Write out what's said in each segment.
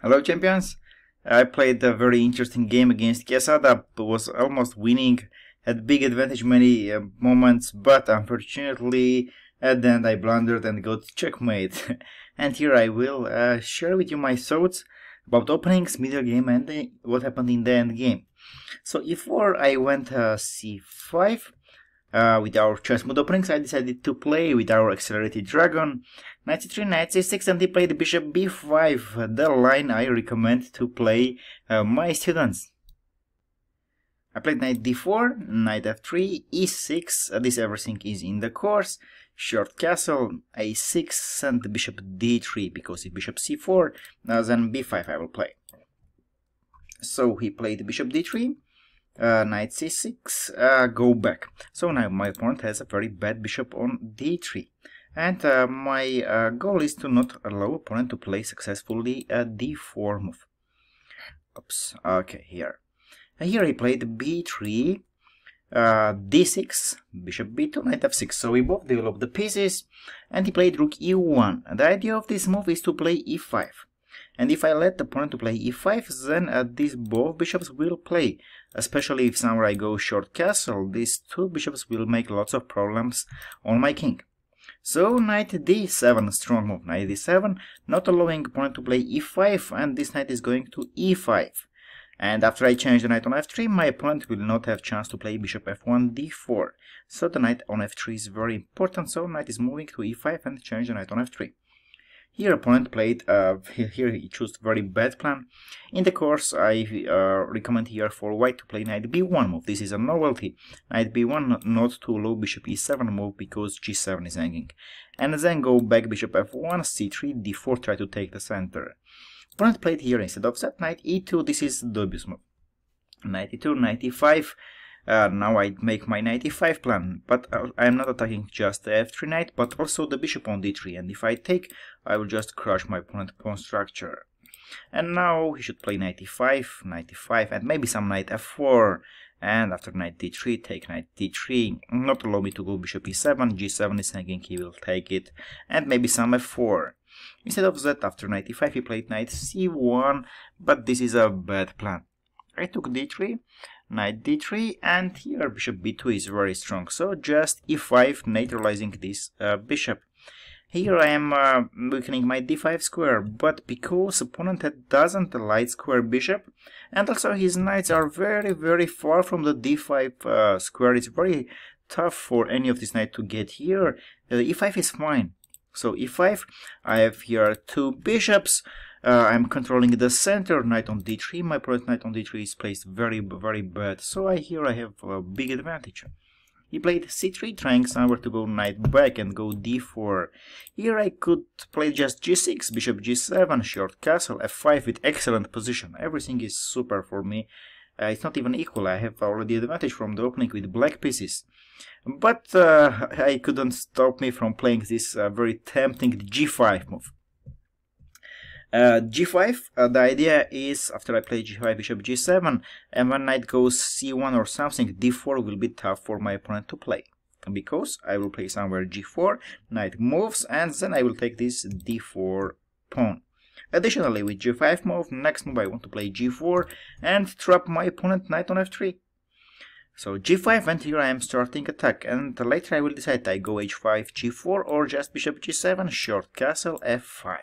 Hello champions! I played a very interesting game against Quesada, was almost winning, had big advantage many moments, but unfortunately at the end I blundered and got checkmate. And here I will share with you my thoughts about openings, middle game and what happened in the end game. So before I went c5, with our ChessMood openings, I decided to play with our accelerated dragon, knight c3, knight c6, and he played bishop b5, the line I recommend to play my students. I played knight d4, knight f3, e6, this everything is in the course, short castle, a6, and bishop d3, because if bishop c4, then b5 I will play. So he played bishop d3, knight c6, go back. So now my opponent has a very bad bishop on d3. And my goal is to not allow opponent to play successfully a d4 move. Oops, okay, here. Here he played b3, d6, bishop b2, knight f6. So we both developed the pieces, and he played rook e1. And the idea of this move is to play e5. And if I let the opponent to play e5, then these both bishops will play. Especially if somewhere I go short castle, these two bishops will make lots of problems on my king. So knight d7, strong move, knight d7, not allowing opponent to play e5, and this knight is going to e5. And after I change the knight on f3, my opponent will not have chance to play bishop f1, d4. So the knight on f3 is very important, so knight is moving to e5 and change the knight on f3. Here opponent played, here he chose very bad plan. In the course I recommend here for white to play knight b1 move. This is a novelty. Knight b1 not to allow bishop e7 move because g7 is hanging. And then go back bishop f1, c3, d4, try to take the center. Opponent played here instead of that knight e2, this is dubious move. Knight e2, knight e5. Now I make my knight e5 plan, but I am not attacking just the f3 knight, but also the bishop on d3, and if I take, I will just crush my opponent's pawn structure. And now he should play knight e5, and maybe some knight f4, and after knight d3, take knight d3, not allow me to go bishop e7, g7 is hanging, he will take it, and maybe some f4. Instead of that, after knight e5, he played knight c1, but this is a bad plan. I took d3, knight d3, and here bishop b2 is very strong, so just e5, neutralizing this bishop. Here I am weakening my d5 square, but because opponent doesn't light square bishop, and also his knights are very far from the d5 square, it's very tough for any of these knights to get here. e5 is fine. So e5, I have here two bishops. I'm controlling the center, knight on d3. My opponent's knight on d3 is placed very bad. So here I have a big advantage. He played c3, trying somewhere to go knight back and go d4. Here I could play just g6, bishop g7, short castle, f5 with excellent position. Everything is super for me. It's not even equal. I have already advantage from the opening with black pieces. But I couldn't stop me from playing this very tempting g5 move. G5, the idea is after I play g5, bishop g7, and when knight goes c1 or something, d4 will be tough for my opponent to play. Because I will play somewhere g4, knight moves, and then I will take this d4 pawn. Additionally, with g5 move, next move I want to play g4 and trap my opponent knight on f3. So g5, and here I am starting attack, and later I will decide I go h5, g4, or just bishop g7, short castle, f5.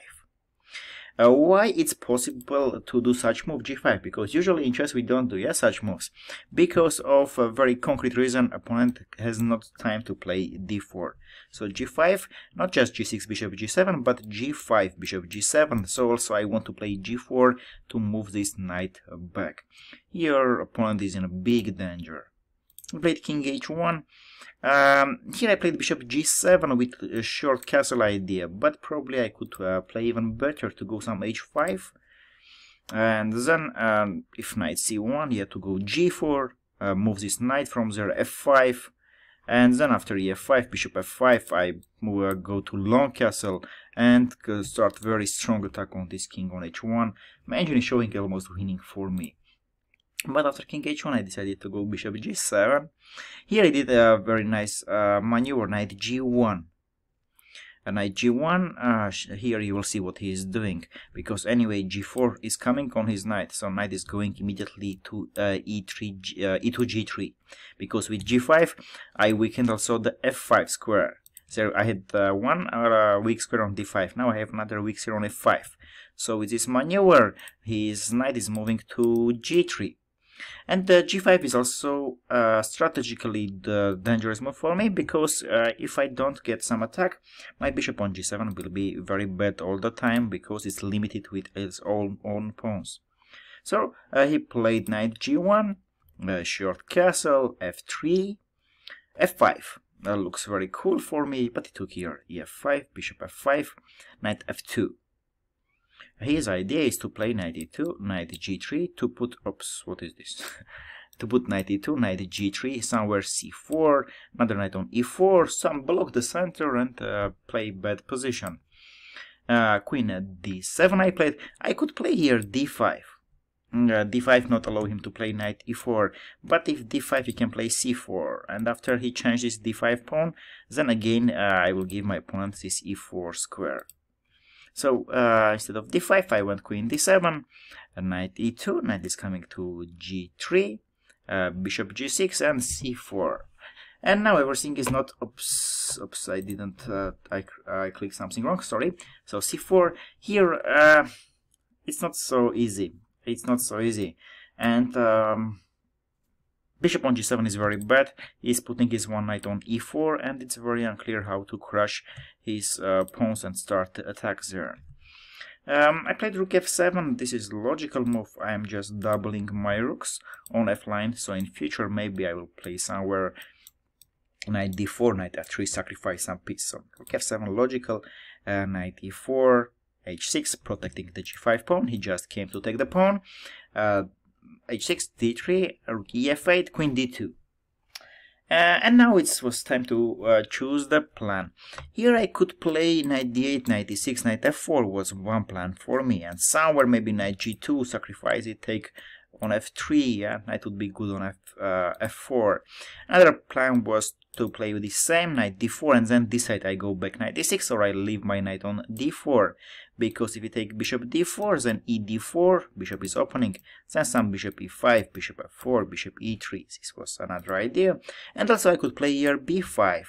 Why it's possible to do such move g5? Because usually in chess we don't do such moves. Because of a very concrete reason, opponent has not time to play d4. So g5, not just g6 bishop g7, but g5 bishop g7. So also I want to play g4 to move this knight back. Here opponent is in a big danger. I played king h1. Here I played bishop g7 with a short castle idea, but probably I could play even better to go some h5. And then if knight c1, you have to go g4, move this knight from there, f5. And then after e5, bishop f5, I go to long castle and start very strong attack on this king on h1. My engine is showing almost winning for me. But after king h1, I decided to go bishop g7. Here I did a very nice maneuver, knight g1. knight g1. Here you will see what he is doing, because anyway g4 is coming on his knight, so knight is going immediately to e2 g3, because with g5 I weakened also the f5 square. So I had one weak square on d5, now I have another weak square on f5. So with this maneuver his knight is moving to g3. And the g5 is also strategically the dangerous move for me, because if I don't get some attack, my bishop on g7 will be very bad all the time, because it's limited with its own pawns. So he played knight g1, short castle, f3, f5. That looks very cool for me, but he took here ef5, bishop f5, knight f2. His idea is to play knight e2, knight g3, to put, oops, what is this? To put knight e2, knight g3, somewhere c4, another knight on e4, some block the center and play bad position. Queen at d7 I played. I could play here d5. D5 not allow him to play knight e4, but if d5 he can play c4, and after he changes d5 pawn, then again I will give my opponent this e4 square. So instead of d5 I went queen d7, knight e2, knight is coming to g3, bishop g6 and c4. And now everything is not, oops, I didn't, I clicked something wrong, sorry. So c4, here it's not so easy. It's not so easy. And bishop on g7 is very bad. He's putting his one knight on e4, and it's very unclear how to crush his pawns and start the attacks there. I played rook f7. This is logical move. I am just doubling my rooks on f-line, so in future maybe I will play somewhere knight d4, knight f3, sacrifice some piece. So rook f7 logical, knight e4, h6, protecting the g5 pawn. He just came to take the pawn. H6, d3, rook ef8, queen d2. And now it was time to choose the plan. Here I could play knight d8, knight d6, knight f4 was one plan for me. And somewhere maybe knight g2, sacrifice it, take on f3, yeah, knight would be good on f4. Another plan was to play with the same knight d4 and then decide I go back knight d6 or I leave my knight on d4, because if you take bishop d4 then e d4, bishop is opening, then some bishop e5, bishop f4, bishop e3. This was another idea. And also I could play here b5.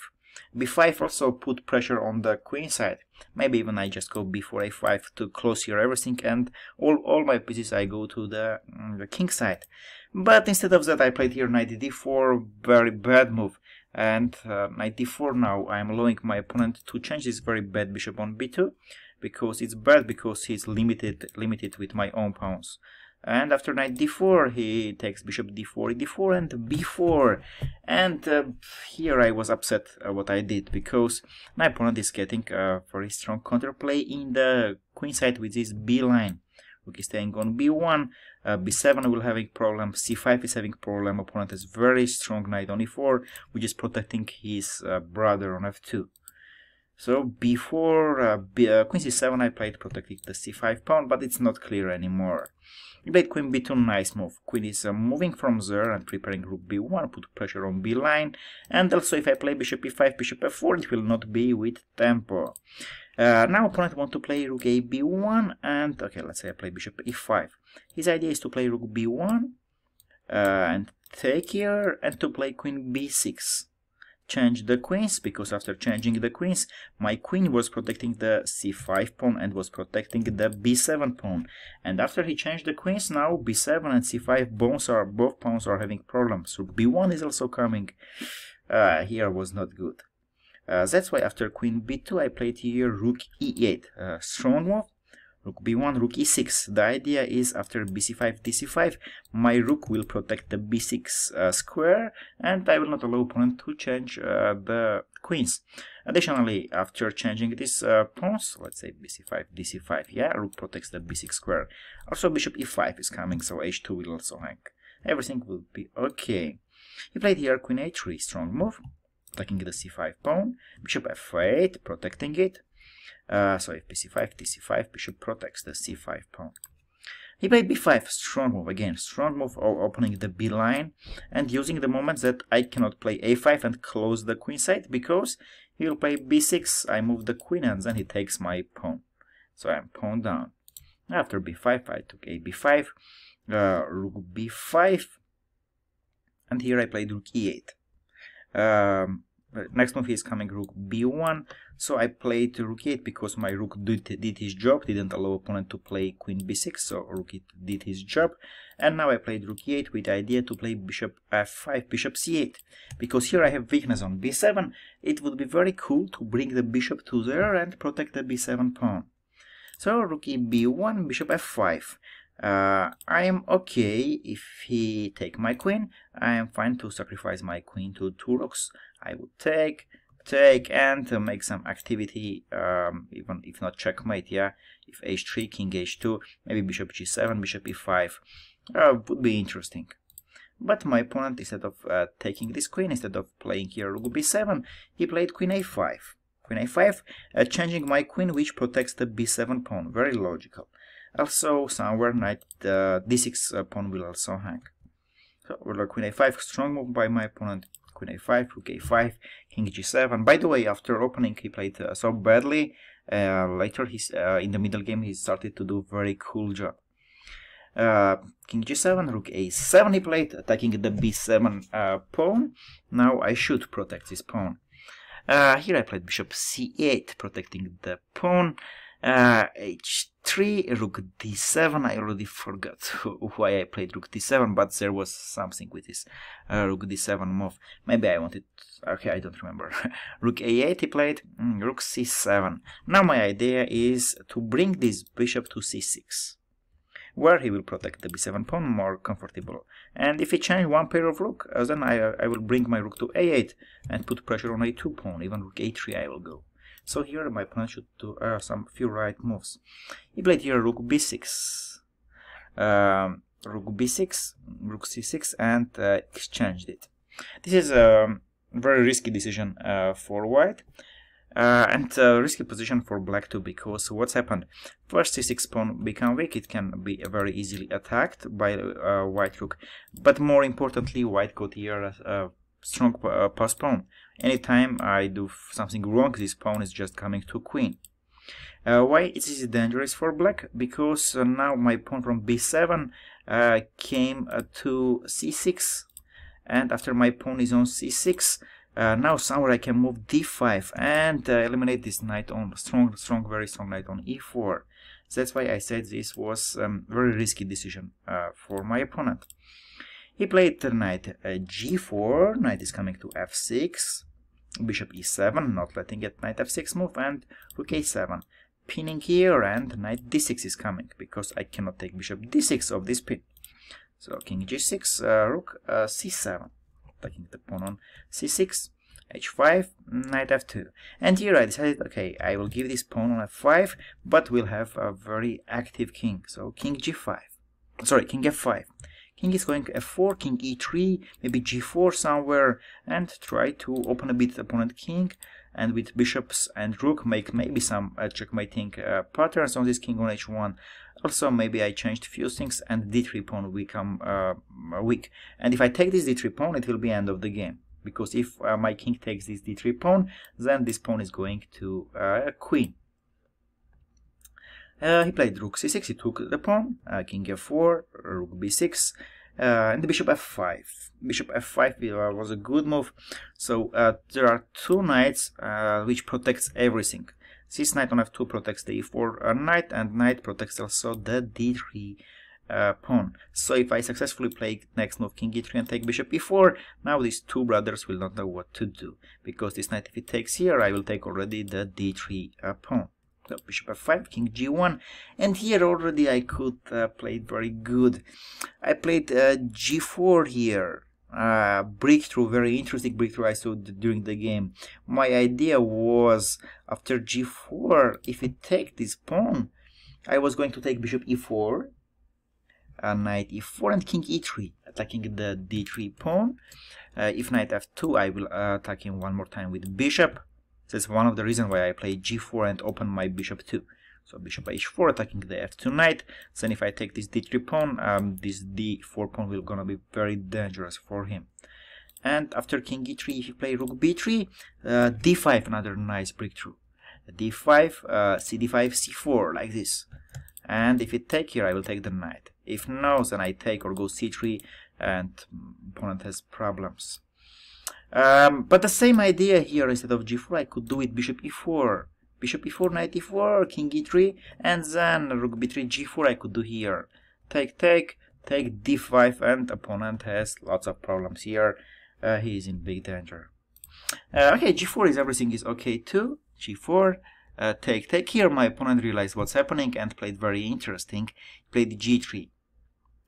b5 also put pressure on the queen side. Maybe even I just go b4 a5 to close here everything, and all my pieces I go to the king side. But instead of that I played here knight d4, very bad move. And knight d4, now I am allowing my opponent to change this very bad bishop on b2, because it's bad, because he's limited with my own pawns. And after knight d4 he takes bishop d4, e4 and b4. And here I was upset what I did, because my opponent is getting a very strong counterplay in the queen side with this b line. Rook is staying on b1, b7 will having problem, c5 is having problem. Opponent has very strong knight on e4, which is protecting his brother on f2. So b4, queen c7 I played, protecting the c5 pawn, but it's not clear anymore. We played queen b2, nice move. Queen is moving from there and preparing rook b1, put pressure on b line. And also if I play bishop e5, bishop f4, it will not be with tempo. Now opponent want to play rook a b1, and okay, let's say I play bishop e5. His idea is to play rook b1 and take here, and to play queen b6. Change the queens, because after changing the queens, my queen was protecting the c5 pawn and was protecting the b7 pawn. And after he changed the queens, now b7 and c5 both pawns are having problems. So b1 is also coming. Here was not good. That's why after queen b2 I played here rook e8. Strong move. Rook b1, rook e6. The idea is after bc5, dc5, my rook will protect the b6 square, and I will not allow opponent to change the queens. Additionally, after changing these pawns, let's say bc5, dc5, yeah, rook protects the b6 square. Also bishop e5 is coming, so h2 will also hang. Everything will be okay. He played here queen a3, strong move, attacking the c5 pawn, bishop f8, protecting it. So if bc5, dc5, bishop protects the c5 pawn. He played b5, strong move again, strong move, opening the b line and using the moments that I cannot play a5 and close the queen side, because he will play b6, I move the queen and then he takes my pawn. So I'm pawn down. After b5 I took a b5, rook b5, and here I played rook e8. Next move is coming rook b1, so I played rook e8 because my rook did his job, didn't allow opponent to play queen b6, so rook did his job. And now I played rook e8 with the idea to play bishop f5, bishop c8, because here I have weakness on b7. It would be very cool to bring the bishop to there and protect the b7 pawn. So rook e b1, bishop f5. I am okay if he take my queen. I am fine to sacrifice my queen to 2 rooks. I would take, and make some activity, even if not checkmate, yeah. If h3, king h2, maybe bishop g7, bishop e5, would be interesting. But my opponent, instead of taking this queen, instead of playing here rook b7, he played queen a5. Queen a5, changing my queen, which protects the b7 pawn. Very logical. Also, somewhere knight d6 pawn will also hang. So, queen a5, strong move by my opponent. Queen a5, rook a5, king g7. By the way, after opening, he played so badly. Later, in the middle game, he started to do very cool job. King g7, rook a7 he played, attacking the b7 pawn. Now I should protect this pawn. Here I played bishop c8, protecting the pawn. h3, rook d7. I already forgot why I played rook d7, but there was something with this rook d7 move. Maybe I wanted... okay, I don't remember. Rook a8 he played, rook c7. Now my idea is to bring this bishop to c6, where he will protect the b7 pawn more comfortable. And if he change one pair of rook, then I will bring my rook to a8 and put pressure on a2 pawn. Even rook a3 I will go. So here my opponent should do some few right moves. He played here rook b6, rook b6, rook c6, and exchanged it. This is a very risky decision for white, and a risky position for black too, because what's happened? First c6 pawn become weak, it can be very easily attacked by white rook, but more importantly white got here a strong pass pawn. Anytime I do something wrong, this pawn is just coming to queen. Why is this dangerous for black? Because now my pawn from b7 came to c6, and after my pawn is on c6, now somewhere I can move d5 and eliminate this knight on very strong knight on e4. That's why I said this was a very risky decision for my opponent. He played the knight g4, knight is coming to f6, bishop e7, not letting it knight f6 move, and rook a7, pinning here, and knight d6 is coming, because I cannot take bishop d6 of this pin. So king g6, rook c7, taking the pawn on c6, h5, knight f2. And here I decided, okay, I will give this pawn on f5, but we'll have a very active king. So king g5, sorry, king f5. King is going f4, king e3, maybe g4 somewhere, and try to open a bit the opponent king, and with bishops and rook make maybe some checkmating patterns on this king on h1. Also maybe I changed few things and d3 pawn become weak. And if I take this d3 pawn, it will be end of the game, because if my king takes this d3 pawn, then this pawn is going to queen. He played rook c6, he took the pawn, king f4, rook b6, and the bishop f5. Bishop f5 was a good move. So there are two knights which protects everything. This knight on f2 protects the e4 knight, and knight protects also the d3 pawn. So if I successfully play next move king e3 and take bishop e4, now these two brothers will not know what to do, because this knight, if it takes here, I will take already the d3 pawn. So bishop f5, king g1, and here already I could play it very good. I played g4 here. Breakthrough, very interesting breakthrough I saw during the game. My idea was, after g4, if it take this pawn, I was going to take bishop e4, knight e4, and king e3, attacking the d3 pawn. If knight f2, I will attack him one more time with bishop. That's one of the reasons why I played g4 and open my bishop too. So bishop h4 attacking the f2 knight. Then if I take this d3 pawn, this d4 pawn will gonna be very dangerous for him. And after king e3, if you play rook b3, d5, another nice breakthrough. d5, cd5, c4, like this. And if it take here, I will take the knight. If no, then I take or go c3, and opponent has problems. But the same idea here, instead of g4, I could do it bishop e4. Bishop e4, knight e4, king e3, and then rook b3, g4 I could do here. Take d5, and opponent has lots of problems here. He is in big danger. Okay, g4 is everything is okay too. g4, take. Here my opponent realized what's happening and played very interesting. Played g3.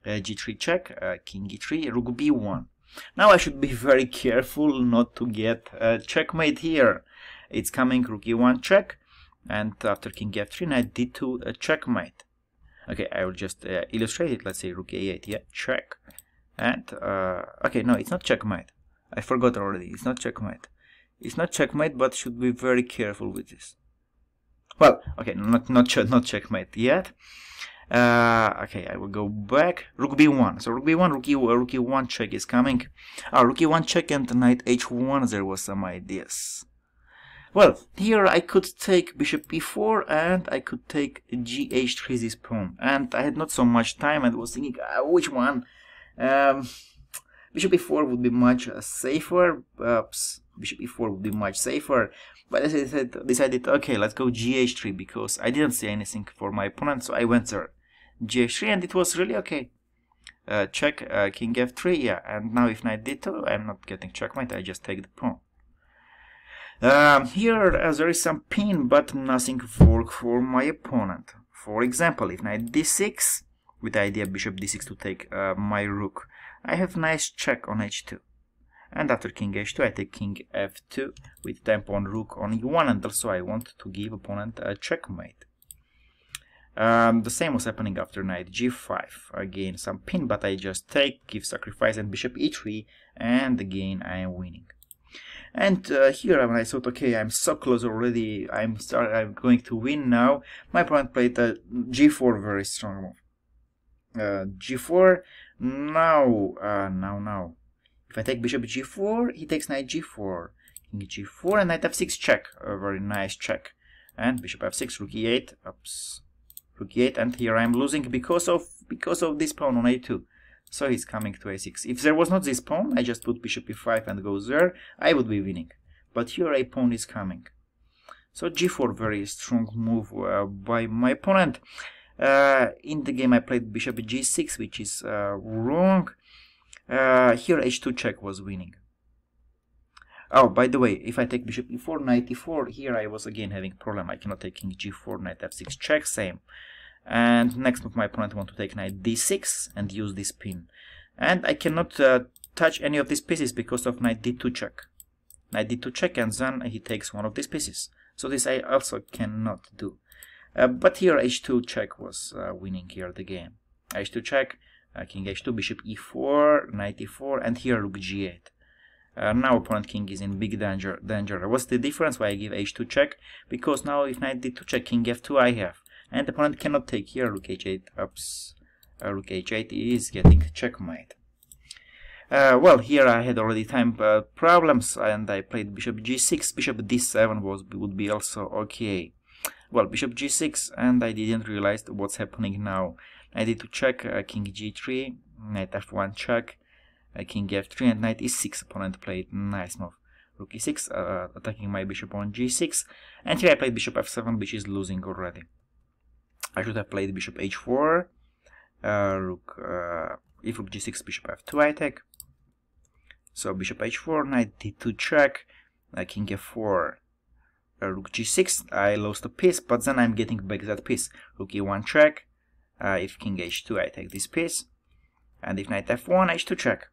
g3 check, king e3, rook b1. Now I should be very careful not to get checkmate here. It's coming rook e1 check, and after king f3, knight d2 checkmate. Okay, I will just illustrate it. Let's say rook a8, yeah, check. And okay, no, it's not checkmate. I forgot already. It's not checkmate. It's not checkmate, but should be very careful with this. Well, okay, not checkmate yet. Okay, I will go back. Rook b1. So rook b1, rook e1 check is coming. Rook e1 check and knight h1. There was some ideas. Well, here I could take bishop b4 and I could take gh3 this pawn. And I had not so much time and was thinking which one. Bishop e4 would be much safer. Bishop e4 would be much safer. But as I decided, okay, let's go gh3 because I didn't see anything for my opponent, so I went there. gh3 and it was really okay. Check, king f3, yeah. And now if knight d2, I'm not getting checkmate, I just take the pawn. Here there is some pin, but nothing work for my opponent. For example, if knight d6, with the idea bishop d6 to take my rook, I have nice check on h2. And after king h2, I take king f2 with tempo on rook on e1, and also I want to give opponent a checkmate. The same was happening after knight g5. Again, some pin, but I just take, give sacrifice, and bishop e3, and again I am winning. And here when I thought, okay, I'm so close already, I'm going to win now, my opponent played a g4, very strong move. G4, now. If I take bishop g4, he takes knight g4, king g4, and knight f6 check, a very nice check. And bishop f6, rook e8, rook e8, and here I'm losing because of this pawn on a2. So he's coming to a6. If there was not this pawn, I just put bishop e5 and go there, I would be winning. But here a pawn is coming. So g4, very strong move by my opponent. In the game I played bishop g6, which is wrong. Here h2 check was winning. Oh, by the way, if I take bishop e4, knight e4, here I was again having problem. I cannot take king g4, knight f6 check, same. And next move my opponent want to take knight d6 and use this pin. And I cannot touch any of these pieces because of knight d2 check. Knight d2 check, and then he takes one of these pieces. So this I also cannot do. But here h2 check was winning here the game. h2 check, king h2, bishop e4, knight e4, and here rook g8. Now opponent king is in big danger. What's the difference why I give h2 check? Because now if knight d2 check, king f2 I have. And the opponent cannot take here, rook h8, rook h8 is getting checkmate. Well, here I had already time problems, and I played bishop g6, bishop d7 would be also okay. Well, bishop g6, and I didn't realize what's happening now. I need to check, king g3, knight f1 check, king f3, and knight e6. Opponent played nice move. Rook e6, attacking my bishop on g6, and here I played bishop f7, which is losing already. I should have played bishop h4, if rook g6, bishop f2 I take. So bishop h4, knight d2 check, king f4, rook g6, I lost a piece, but then I'm getting back that piece. Rook e1 check, if king h2 I take this piece, and if knight f1, h2 check.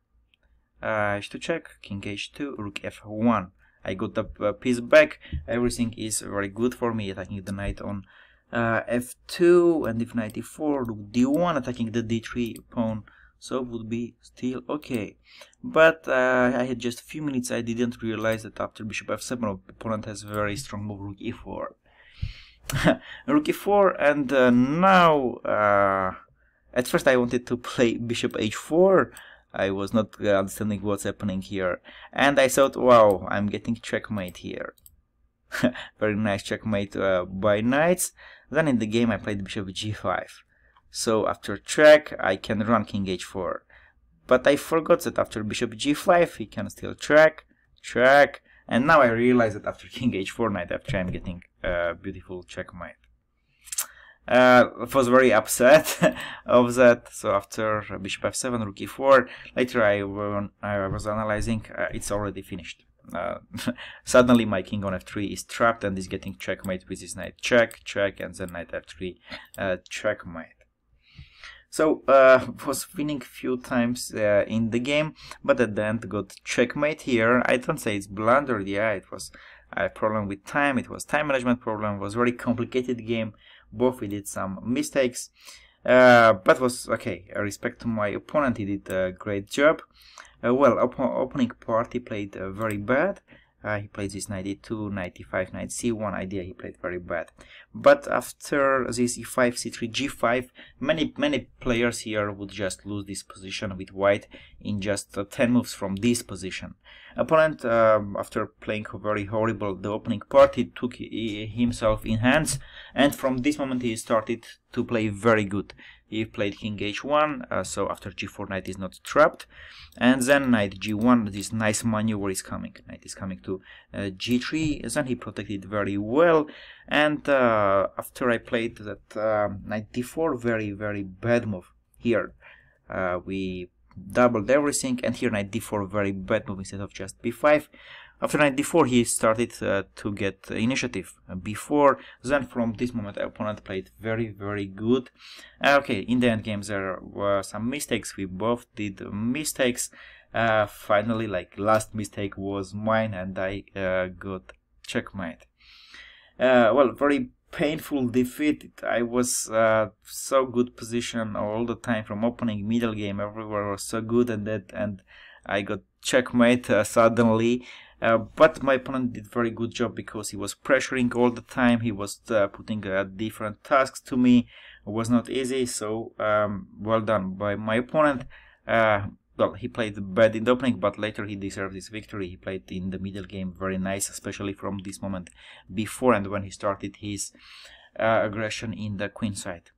h2 check, king h2, rook f1. I got the piece back, everything is very good for me, attacking the knight on f2, and if knight e4, rook d1, attacking the d3 pawn, so would be still okay. But I had just a few minutes, I didn't realize that after bishop f7, opponent has very strong move, rook e4. Rook e4, and now at first I wanted to play bishop h4. I was not understanding what's happening here, and I thought, wow, I'm getting checkmate here. Very nice checkmate by knights. Then in the game I played bishop g5. So after check I can run king h4. But I forgot that after bishop g5 he can still check, and now I realize that after king h4 knight f3 I'm getting a beautiful checkmate. Was very upset of that. So after bishop f7, rook e4, later I was analyzing, it's already finished. Suddenly my king on f3 is trapped and is getting checkmate with his knight check, and then knight f3 checkmate. So was winning few times in the game, but at the end got checkmate here. I don't say it's blunder, yeah, it was a problem with time, it was time management problem, it was very complicated game. Both we did some mistakes, but was okay. Respect to my opponent, he did a great job. Well, opening party played very bad. He played this knight e2, knight e5, knight c1 idea. He played very bad. But after this e5, c3, g5, many players here would just lose this position with white in just 10 moves from this position. Opponent, after playing very horrible the opening party, took himself in hands, and from this moment he started to play very good. He played king h1, so after g4 knight is not trapped, and then knight g1, this nice maneuver is coming. Knight is coming to g3, then he protected very well, and after I played that knight d4, very bad move. Here we doubled everything, and here knight d4, very bad move instead of just b5. After knight d4 he started to get initiative b4, then from this moment opponent played very good. Okay, in the end games there were some mistakes, we both did mistakes. Finally, like, last mistake was mine and I got checkmate. Well, very painful defeat. I was so good position all the time, from opening, middle game, everywhere was so good, and that, and I got checkmate suddenly. But my opponent did very good job because he was pressuring all the time. He was putting different tasks to me. It was not easy, so well done by my opponent. Well, he played bad in the opening, but later he deserved this victory. He played in the middle game very nice, especially from this moment before and when he started his aggression in the queen side.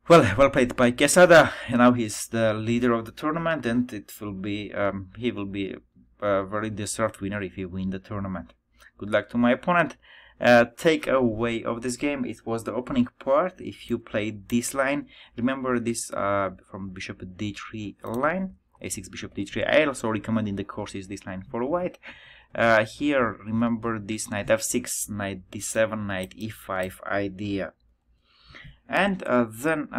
Well played by Quesada, and now he's the leader of the tournament, and it will be he will be a very deserved winner if he win the tournament. Good luck to my opponent. Takeaway of this game, it was the opening part. If you played this line, remember this from bishop d3 line, a6 bishop d3. I also recommend in the courses this line for white. Here remember this knight f6, knight d7, knight e5 idea. And then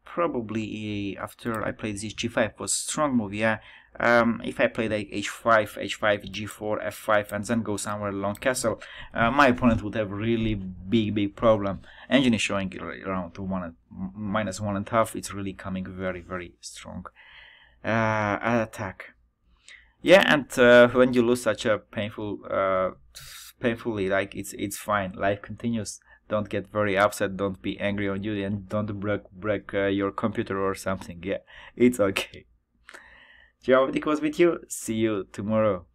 probably after I played this g5 was strong move, yeah. If I play like h5, g4, f5, and then go somewhere along castle, my opponent would have really big problem. Engine is showing around -1.5. It's really coming very strong attack. Yeah, and when you lose such a painfully, like, it's fine. Life continues. Don't get very upset. Don't be angry on you, and don't break your computer or something. Yeah, it's okay. Geometric was with you. See you tomorrow.